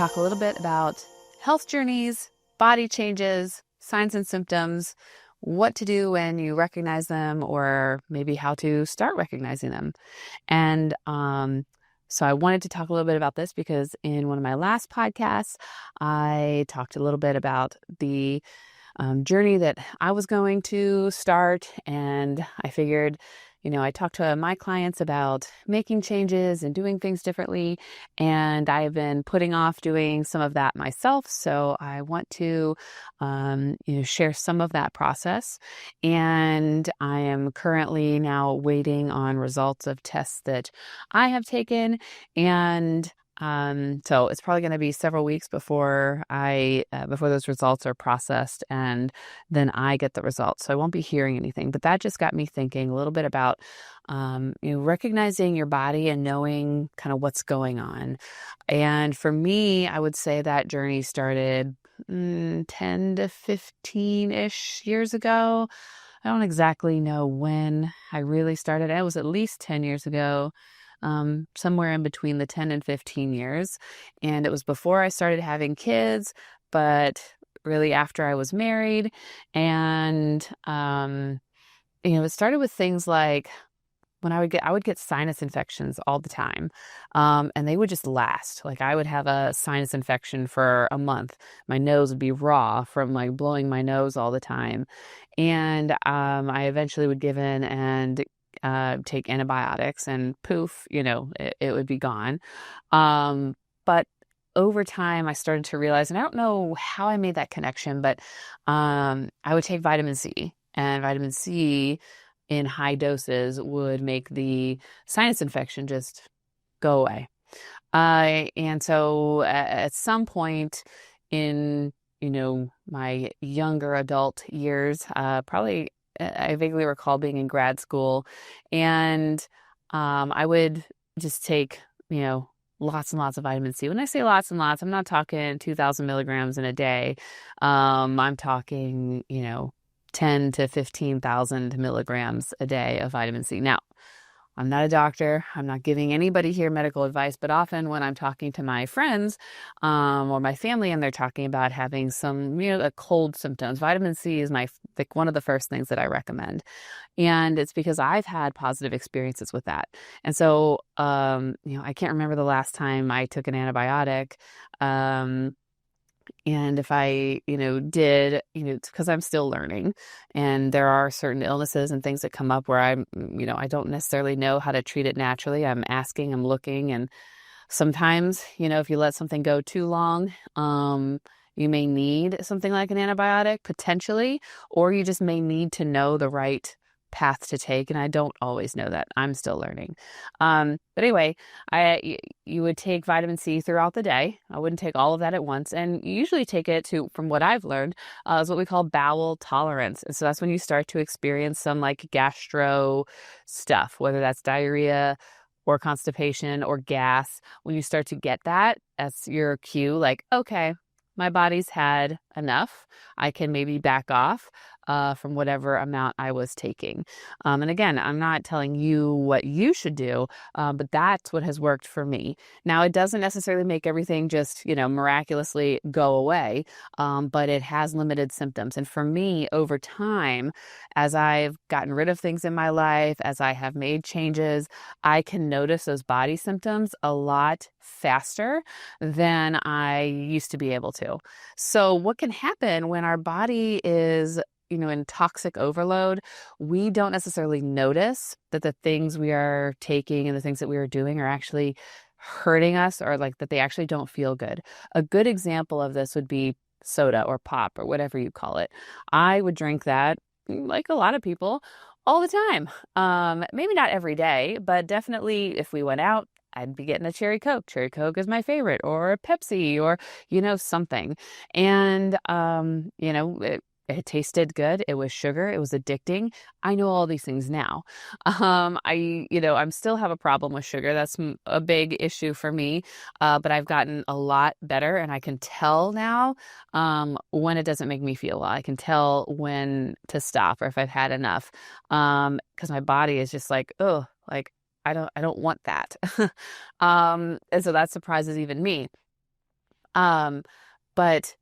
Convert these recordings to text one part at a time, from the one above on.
talk a little bit about health journeys, body changes, signs and symptoms, what to do when you recognize them, or maybe how to start recognizing them. And so I wanted to talk a little bit about this because in one of my last podcasts, I talked a little bit about the journey that I was going to start. And I figured, I talked to my clients about making changes and doing things differently. And I've been putting off doing some of that myself. So I want to, share some of that process. And I am currently now waiting on results of tests that I have taken. And so it's probably going to be several weeks before before those results are processed and then I get the results. So I won't be hearing anything, but that just got me thinking a little bit about, recognizing your body and knowing kind of what's going on. And for me, I would say that journey started 10 to 15-ish years ago. I don't exactly know when I really started. It was at least 10 years ago. Somewhere in between the 10 and 15 years. And it was before I started having kids, but really after I was married. And, it started with things like when I would get sinus infections all the time. And they would just last. Like I would have a sinus infection for a month. My nose would be raw from like blowing my nose all the time. And, I eventually would give in and take antibiotics and poof, it would be gone. But over time, I started to realize, and I don't know how I made that connection, but I would take vitamin C, and vitamin C in high doses would make the sinus infection just go away. And so at some point in, my younger adult years, probably I vaguely recall being in grad school, and I would just take, lots and lots of vitamin C. When I say lots and lots, I'm not talking 2,000 milligrams in a day. I'm talking, 10 to 15,000 milligrams a day of vitamin C. Now, I'm not a doctor. I'm not giving anybody here medical advice, but often when I'm talking to my friends or my family and they're talking about having some, cold symptoms, vitamin C is one of the first things that I recommend. And it's because I've had positive experiences with that. And so, I can't remember the last time I took an antibiotic. And if I, did, it's because I'm still learning and there are certain illnesses and things that come up where I don't necessarily know how to treat it naturally. I'm asking, I'm looking. And sometimes, if you let something go too long, you may need something like an antibiotic potentially, or you just may need to know the right path to take. And I don't always know that. I'm still learning. But anyway, you would take vitamin C throughout the day. I wouldn't take all of that at once. And you usually take it from what I've learned, is what we call bowel tolerance. And so that's when you start to experience some like gastro stuff, whether that's diarrhea or constipation or gas. When you start to get that, that's your cue, like, okay, my body's had enough. I can maybe back off from whatever amount I was taking. And again, I'm not telling you what you should do, but that's what has worked for me. Now, it doesn't necessarily make everything just, miraculously go away, but it has limited symptoms. And for me, over time, as I've gotten rid of things in my life, as I have made changes, I can notice those body symptoms a lot faster than I used to be able to. So what can happen when our body is in toxic overload, we don't necessarily notice that the things we are taking and the things that we are doing are actually hurting us, or like that they actually don't feel good. A good example of this would be soda or pop or whatever you call it. I would drink that, like a lot of people, all the time. Maybe not every day, but definitely if we went out, I'd be getting a cherry Coke. Cherry Coke is my favorite, or a Pepsi, or, something. And, it tasted good. It was sugar. It was addicting. I know all these things now. I'm still have a problem with sugar. That's a big issue for me. But I've gotten a lot better, and I can tell now, when it doesn't make me feel well. I can tell when to stop or if I've had enough. Because my body is just like, oh, like, I don't want that. And so that surprises even me. But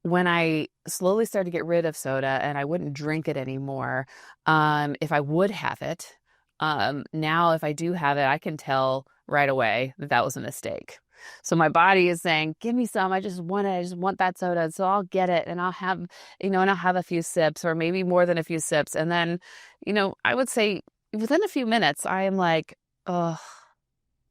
when I slowly started to get rid of soda and I wouldn't drink it anymore, if I would have it, now if I do have it, I can tell right away that that was a mistake. So my body is saying, "Give me some. I just want it. I just want that soda. So I'll get it and I'll have, and I'll have a few sips or maybe more than a few sips." And then, I would say within a few minutes, I am like, "Oh,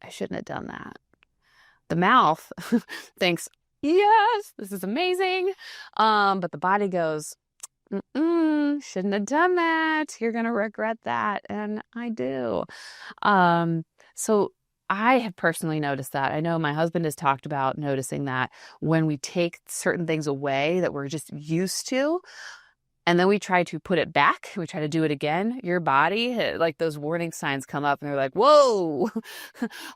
I shouldn't have done that." The mouth thinks, "Yes, this is amazing." But the body goes, shouldn't have done that. You're going to regret that. And I do. So I have personally noticed that. I know my husband has talked about noticing that when we take certain things away that we're just used to, and then we try to put it back, we try to do it again, your body, like those warning signs come up and they're like, whoa,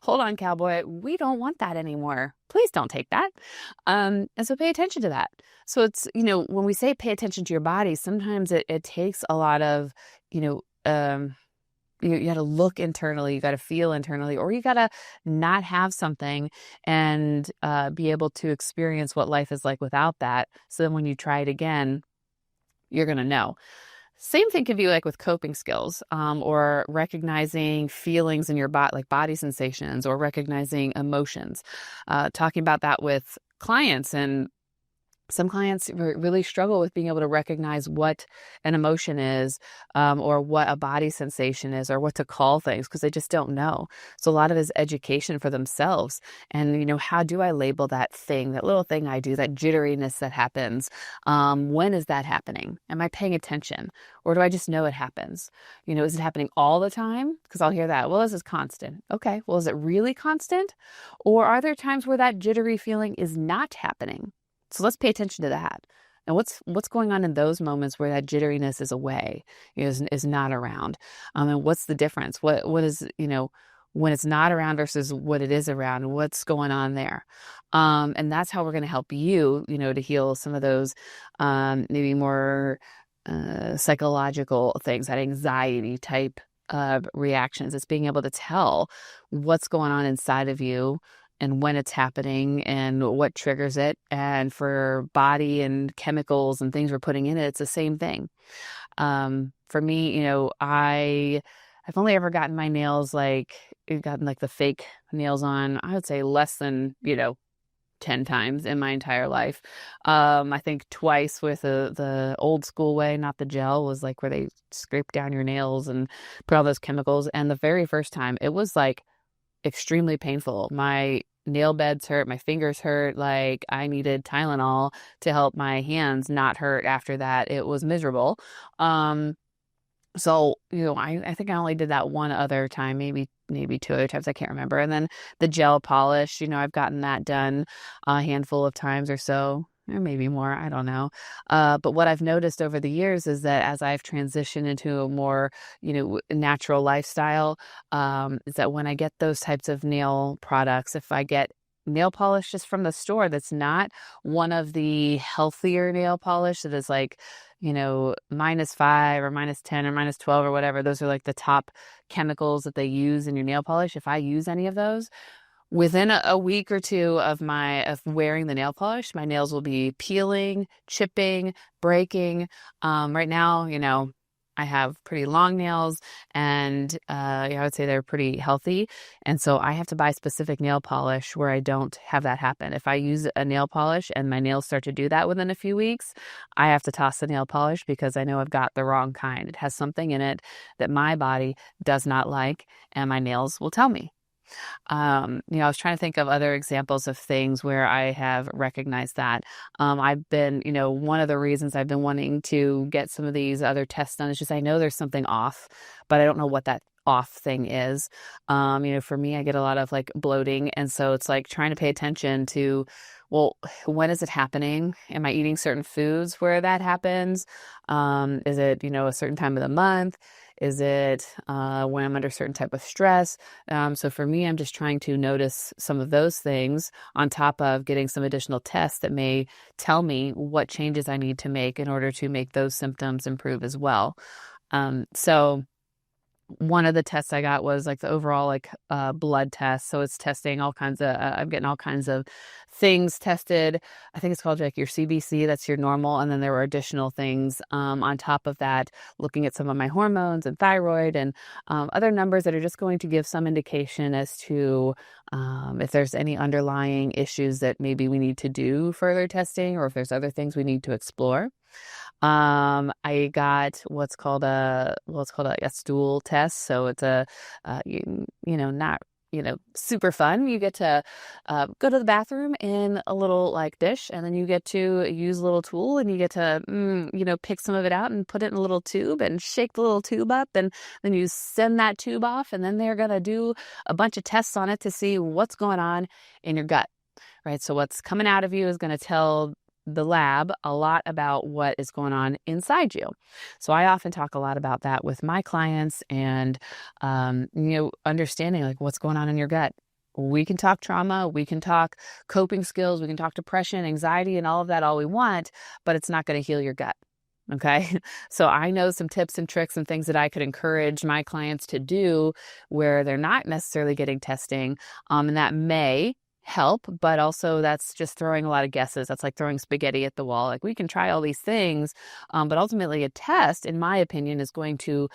hold on, cowboy. We don't want that anymore. Please don't take that. And so pay attention to that. So it's, when we say pay attention to your body, sometimes it takes a lot of, you got to look internally, you got to feel internally, or you got to not have something and be able to experience what life is like without that. So then when you try it again, you're going to know. Same thing can be like with coping skills, or recognizing feelings in your body, like body sensations, or recognizing emotions. Talking about that with clients, and some clients really struggle with being able to recognize what an emotion is, or what a body sensation is, or what to call things, because they just don't know. So a lot of it is education for themselves. And, how do I label that thing, that little thing I do, that jitteriness that happens? When is that happening? Am I paying attention? Or do I just know it happens? Is it happening all the time? Because I'll hear that. Well, this is constant. Okay. Well, is it really constant? Or are there times where that jittery feeling is not happening? So let's pay attention to that. And what's going on in those moments where that jitteriness is away, is not around? And what's the difference? What is, when it's not around versus what it is around? What's going on there? And that's how we're going to help you, to heal some of those maybe more psychological things, that anxiety type of reactions. It's being able to tell what's going on inside of you and when it's happening and what triggers it. And for body and chemicals and things we're putting in it, it's the same thing. For me, I've only ever gotten my nails gotten the fake nails on, I would say less than, 10 times in my entire life. I think twice with the old school way, not the gel, was like where they scrape down your nails and put all those chemicals. And the very first time, it was like extremely painful. My nail beds hurt, my fingers hurt, like I needed Tylenol to help my hands not hurt after that. It was miserable. So, I think I only did that one other time, maybe two other times, I can't remember. And then the gel polish, I've gotten that done a handful of times or so, or maybe more, I don't know. But what I've noticed over the years is that as I've transitioned into a more, natural lifestyle, is that when I get those types of nail products, if I get nail polish just from the store that's not one of the healthier nail polish that is like, -5 or -10 or -12 or whatever, those are like the top chemicals that they use in your nail polish. If I use any of those, within a week or two of wearing the nail polish, my nails will be peeling, chipping, breaking. Right now, I have pretty long nails, and I would say they're pretty healthy. And so I have to buy specific nail polish where I don't have that happen. If I use a nail polish and my nails start to do that within a few weeks, I have to toss the nail polish because I know I've got the wrong kind. It has something in it that my body does not like, and my nails will tell me. I was trying to think of other examples of things where I have recognized that. I've been, one of the reasons I've been wanting to get some of these other tests done is just I know there's something off, but I don't know what that off thing is. For me, I get a lot of like bloating. And so it's like trying to pay attention to, well, when is it happening? Am I eating certain foods where that happens? Is it, a certain time of the month? Is it when I'm under a certain type of stress? So for me, I'm just trying to notice some of those things on top of getting some additional tests that may tell me what changes I need to make in order to make those symptoms improve as well. So one of the tests I got was like the overall blood test. So it's testing all kinds of, I'm getting all kinds of things tested. I think it's called like your CBC, that's your normal. And then there were additional things on top of that, looking at some of my hormones and thyroid and other numbers that are just going to give some indication as to if there's any underlying issues that maybe we need to do further testing, or if there's other things we need to explore. I got what's called a stool test. So it's not, super fun. You get to go to the bathroom in a little like dish, and then you get to use a little tool, and you get to, pick some of it out and put it in a little tube and shake the little tube up. And then you send that tube off, and then they're going to do a bunch of tests on it to see what's going on in your gut, right? So what's coming out of you is going to tell the lab a lot about what is going on inside you. So I often talk a lot about that with my clients, and understanding like what's going on in your gut. We can talk trauma, we can talk coping skills, we can talk depression, anxiety, and all of that all we want, but it's not going to heal your gut. Okay. So I know some tips and tricks and things that I could encourage my clients to do where they're not necessarily getting testing, and that may help, but also that's just throwing a lot of guesses. That's like throwing spaghetti at the wall. Like, we can try all these things, but ultimately a test, in my opinion, is going to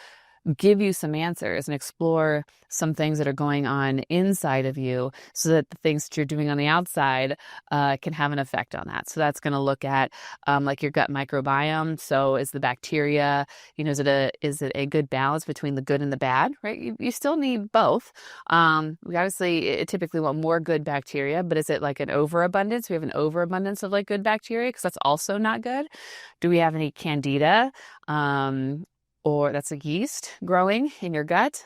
give you some answers and explore some things that are going on inside of you, so that the things that you're doing on the outside can have an effect on that. So that's going to look at like your gut microbiome. So is the bacteria, is it a good balance between the good and the bad, right? You still need both. We obviously typically want more good bacteria, but is it like an overabundance? We have an overabundance of like good bacteria, because that's also not good. Do we have any candida? Or that's a yeast growing in your gut,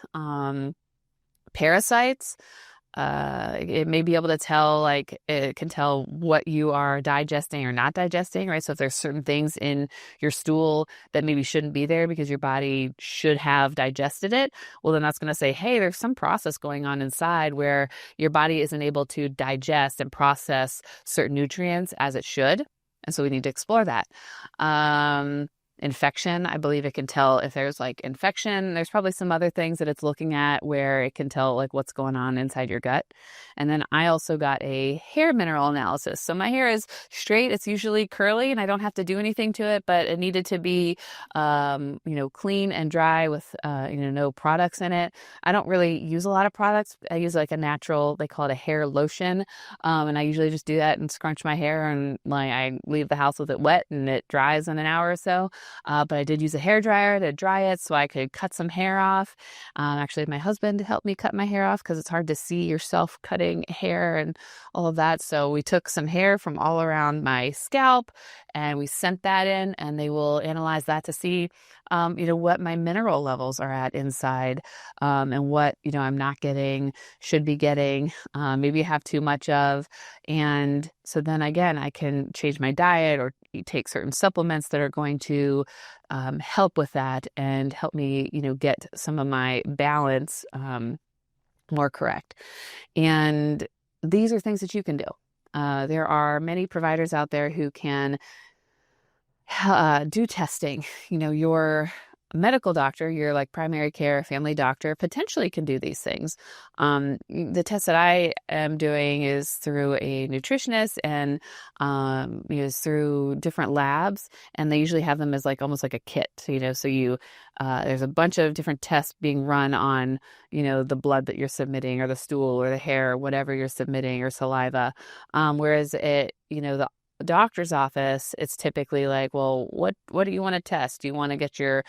parasites. It may be able to tell, like, it can tell what you are digesting or not digesting, right? So if there's certain things in your stool that maybe shouldn't be there because your body should have digested it, well, then that's going to say, hey, there's some process going on inside where your body isn't able to digest and process certain nutrients as it should. And so we need to explore that. Infection, I believe it can tell if there's like infection. There's probably some other things that it's looking at where it can tell like what's going on inside your gut. And then I also got a hair mineral analysis. So my hair is straight. It's usually curly and I don't have to do anything to it, but it needed to be, clean and dry with, no products in it. I don't really use a lot of products. I use like a natural, they call it a hair lotion. And I usually just do that and scrunch my hair, and like I leave the house with it wet and it dries in an hour or so. But I did use a hair dryer to dry it so I could cut some hair off. Actually, my husband helped me cut my hair off because it's hard to see yourself cutting hair and all of that. So we took some hair from all around my scalp and we sent that in, and they will analyze that to see, what my mineral levels are at inside, and what, I'm not getting, should be getting, maybe have too much of. And so then again, I can change my diet or take certain supplements that are going to help with that and help me, get some of my balance more correct. And these are things that you can do. There are many providers out there who can do testing. Your medical doctor, your like primary care family doctor, potentially can do these things. The test that I am doing is through a nutritionist, and is through different labs, and they usually have them as like almost like a kit. So there's a bunch of different tests being run on the blood that you're submitting, or the stool, or the hair, or whatever you're submitting, or saliva. Whereas the doctor's office, it's typically like, well, what do you want to test? Do you want to get your,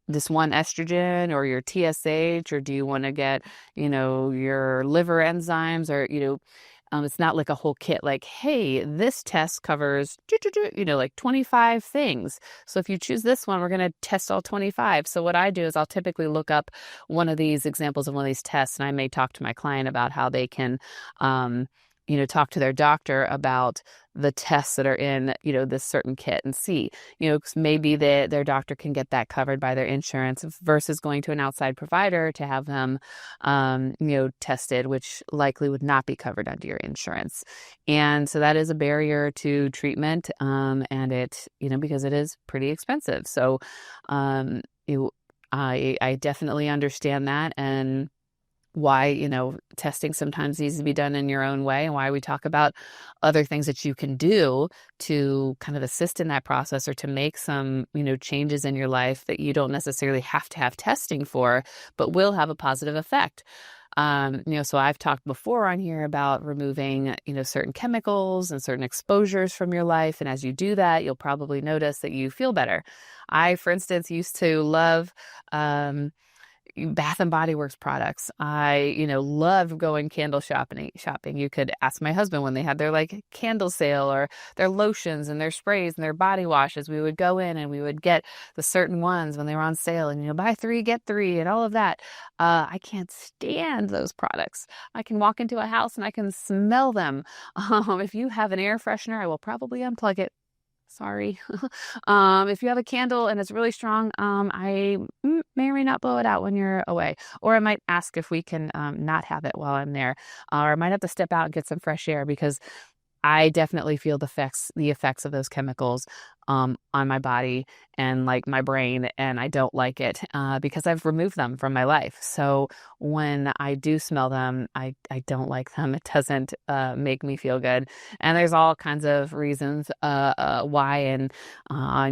this one estrogen or your TSH, or do you want to get, your liver enzymes, or, it's not like a whole kit, like, hey, this test covers, like 25 things. So if you choose this one, we're going to test all 25. So what I do is I'll typically look up one of these examples of one of these tests, and I may talk to my client about how they can, talk to their doctor about the tests that are in, this certain kit, and see, 'cause maybe their doctor can get that covered by their insurance versus going to an outside provider to have them, tested, which likely would not be covered under your insurance. And so that is a barrier to treatment. And it, because it is pretty expensive. So, I definitely understand that, and why, testing sometimes needs to be done in your own way, and why we talk about other things that you can do to kind of assist in that process, or to make some, changes in your life that you don't necessarily have to have testing for, but will have a positive effect. So I've talked before on here about removing, certain chemicals and certain exposures from your life. And as you do that, you'll probably notice that you feel better. I, for instance, used to love, Bath and Body Works products. I, love going candle shopping. You could ask my husband when they had their candle sale, or their lotions and their sprays and their body washes. We would go in and we would get the certain ones when they were on sale, and buy 3, get 3 and all of that. I can't stand those products. I can walk into a house and I can smell them. If you have an air freshener, I will probably unplug it. Sorry. If you have a candle and it's really strong, I may or may not blow it out when you're away. Or I might ask if we can not have it while I'm there. Or I might have to step out and get some fresh air, because I definitely feel the effects of those chemicals on my body and my brain, and I don't like it because I've removed them from my life. So when I do smell them, I don't like them. It doesn't make me feel good. And there's all kinds of reasons why, and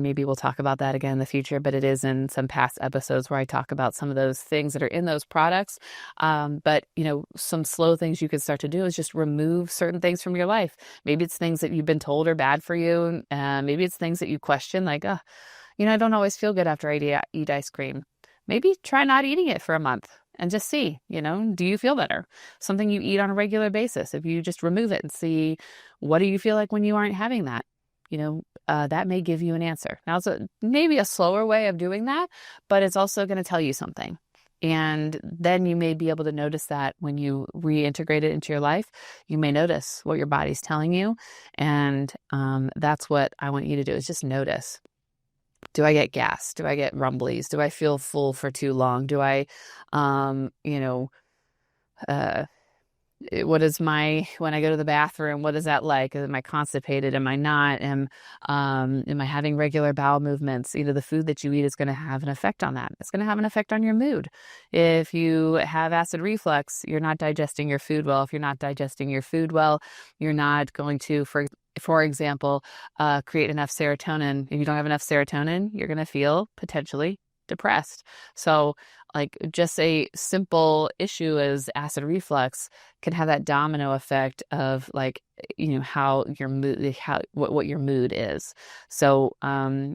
maybe we'll talk about that again in the future, but it is in some past episodes where I talk about some of those things that are in those products. But some slow things you can start to do is just remove certain things from your life. Maybe it's things that you've been told are bad for you. Maybe it's things that you question, I don't always feel good after I eat ice cream. Maybe try not eating it for a month and just see, do you feel better? Something you eat on a regular basis. If you just remove it and see, what do you feel like when you aren't having that? That may give you an answer. Now, it's maybe a slower way of doing that, but it's also going to tell you something. And then you may be able to notice that when you reintegrate it into your life, you may notice what your body's telling you. And that's what I want you to do, is just notice. Do I get gas? Do I get rumblies? Do I feel full for too long? Do I, when I go to the bathroom, what is that like? Am I constipated? Am I not? Am I having regular bowel movements? The food that you eat is going to have an effect on that. It's going to have an effect on your mood. If you have acid reflux, you're not digesting your food well. If you're not digesting your food well, you're not going to, for example, create enough serotonin. If you don't have enough serotonin, you're going to feel potentially depressed. So just a simple issue as acid reflux can have that domino effect of how your mood, what your mood is. So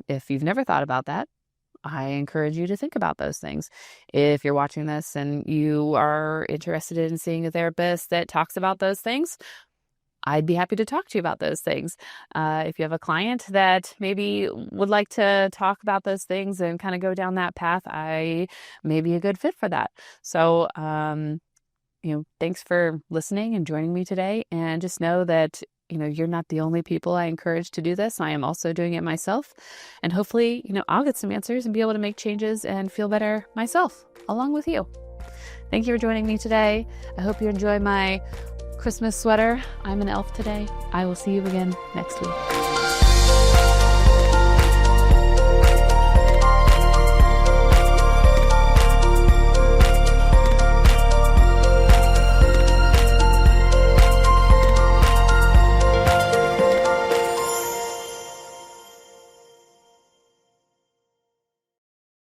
if you've never thought about that, I encourage you to think about those things. If you're watching this and you are interested in seeing a therapist that talks about those things, I'd be happy to talk to you about those things. If you have a client that maybe would like to talk about those things and kind of go down that path, I may be a good fit for that. So, thanks for listening and joining me today. And just know that, you're not the only people I encourage to do this. I am also doing it myself. And hopefully, I'll get some answers and be able to make changes and feel better myself along with you. Thank you for joining me today. I hope you enjoy my Christmas sweater. I'm an elf today. I will see you again next week.